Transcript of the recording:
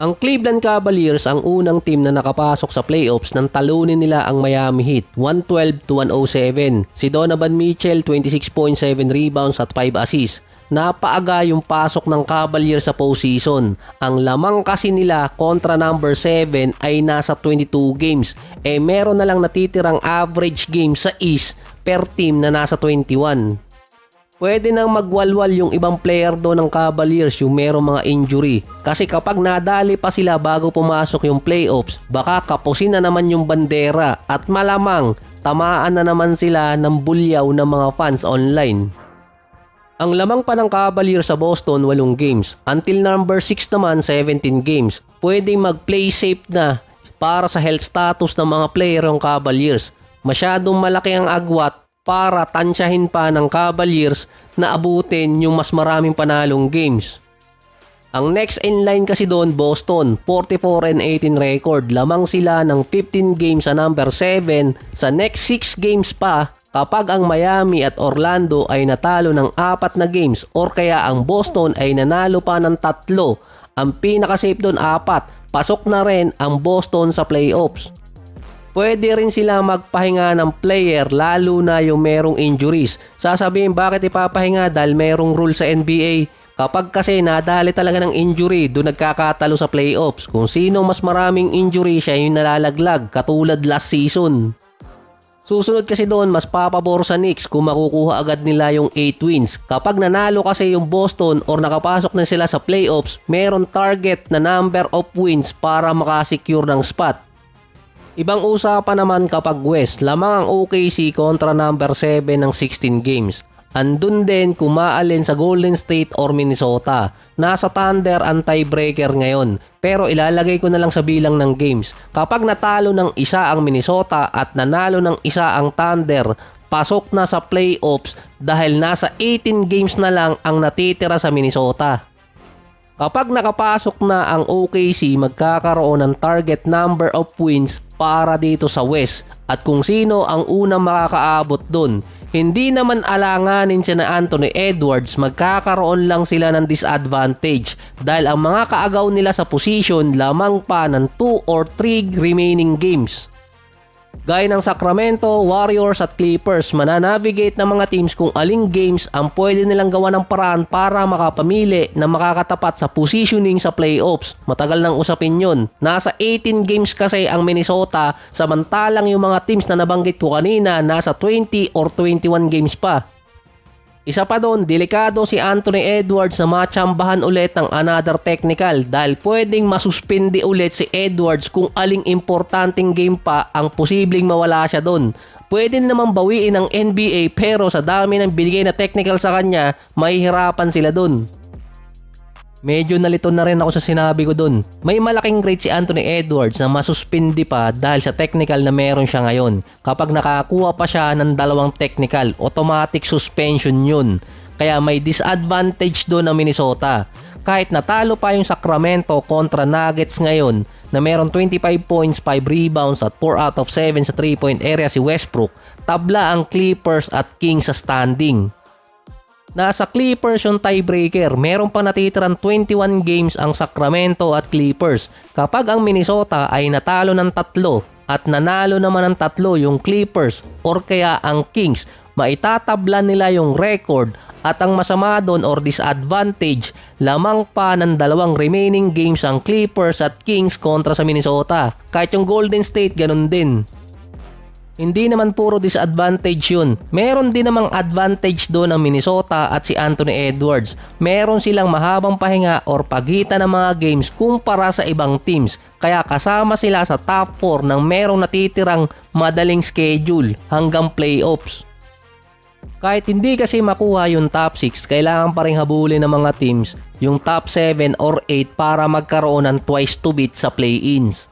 Ang Cleveland Cavaliers ang unang team na nakapasok sa playoffs nang talunin nila ang Miami Heat 112-107. Si Donovan Mitchell 26.7 rebounds at 5 assists. Napaaga yung pasok ng Cavaliers sa postseason. Ang lamang kasi nila kontra number 7 ay nasa 22 games. Meron na lang natitirang average game sa East per team na nasa 21. Pwede nang magwalwal yung ibang player doon ng Cavaliers yung merong mga injury. Kasi kapag nadali pa sila bago pumasok yung playoffs, baka kapusin na naman yung bandera at malamang tamaan na naman sila ng bulyaw ng mga fans online. Ang lamang pa ng Cavaliers sa Boston 8 games. Until number 6 naman 17 games. Pwedeng mag-play safe na para sa health status ng mga player ng Cavaliers. Masyadong malaki ang agwat para tansyahin pa ng Cavaliers na abutin yung mas maraming panalong games. Ang next in line kasi doon, Boston, 44-18 record. Lamang sila ng 15 games sa number 7. Sa next 6 games pa, kapag ang Miami at Orlando ay natalo ng 4 na games or kaya ang Boston ay nanalo pa ng 3, ang pinaka-safe doon 4, pasok na rin ang Boston sa playoffs. Pwede rin sila magpahinga ng player lalo na yung merong injuries. Sasabihin bakit ipapahinga dahil merong rule sa NBA. Kapag kasi nadali talaga ng injury, doon nagkakatalo sa playoffs. Kung sino mas maraming injury siya yung nalalaglag katulad last season. Susunod kasi doon mas papabor sa Knicks kung makukuha agad nila yung 8 wins. Kapag nanalo kasi yung Boston or nakapasok na sila sa playoffs, meron target na number of wins para makasecure ng spot. Ibang usapan naman kapag West, lamang ang OKC kontra number 7 ng 16 games. Andun din kung maalin sa Golden State or Minnesota. Nasa Thunder ang tiebreaker ngayon, pero ilalagay ko na lang sa bilang ng games. Kapag natalo ng isa ang Minnesota at nanalo ng isa ang Thunder, pasok na sa playoffs dahil nasa 18 games na lang ang natitira sa Minnesota. Kapag nakapasok na ang OKC, magkakaroon ng target number of wins para dito sa West at kung sino ang unang makakaabot dun. Hindi naman alanganin siya na Anthony Edwards, magkakaroon lang sila ng disadvantage dahil ang mga kaagaw nila sa position lamang pa ng 2 or 3 remaining games. Gaya ng Sacramento, Warriors at Clippers, mananavigate ng mga teams kung aling games ang pwede nilang gawa ng paraan para makapamili na makakatapat sa positioning sa playoffs. Matagal nang usapin yun. Nasa 18 games kasi ang Minnesota, samantalang yung mga teams na nabanggit ko kanina nasa 20 or 21 games pa. Isa pa doon, delikado si Anthony Edwards na matsambahan ulit ng another technical dahil pwedeng masuspindi ulit si Edwards kung aling importanteng game pa ang posibleng mawala siya doon. Pwede naman bawiin ng NBA pero sa dami ng binigay na technical sa kanya, mahihirapan sila doon. Medyo nalito na rin ako sa sinabi ko doon. May malaking rate si Anthony Edwards na masuspindi pa dahil sa technical na meron siya ngayon. Kapag nakakuha pa siya ng 2 technical, automatic suspension yun. Kaya may disadvantage doon ang Minnesota. Kahit natalo pa yung Sacramento kontra Nuggets ngayon na meron 25 points, 5 rebounds at 4 out of 7 sa 3-point area si Westbrook, tabla ang Clippers at Kings sa standing. Nasa Clippers yung tiebreaker. Meron pa natitirang 21 games ang Sacramento at Clippers. Kapag ang Minnesota ay natalo ng 3 at nanalo naman ng 3 yung Clippers or kaya ang Kings, maitatabla nila yung record at ang masama doon or disadvantage, lamang pa ng 2 remaining games ang Clippers at Kings kontra sa Minnesota. Kahit yung Golden State ganun din. Hindi naman puro disadvantage yun. Meron din namang advantage doon ng Minnesota at si Anthony Edwards. Meron silang mahabang pahinga or pagitan ng mga games kumpara sa ibang teams. Kaya kasama sila sa top 4 ng merong natitirang madaling schedule hanggang playoffs. Kahit hindi kasi makuha yung top 6, kailangan pa rin habulin ng mga teams yung top 7 or 8 para magkaroon ng twice to beat sa play-ins.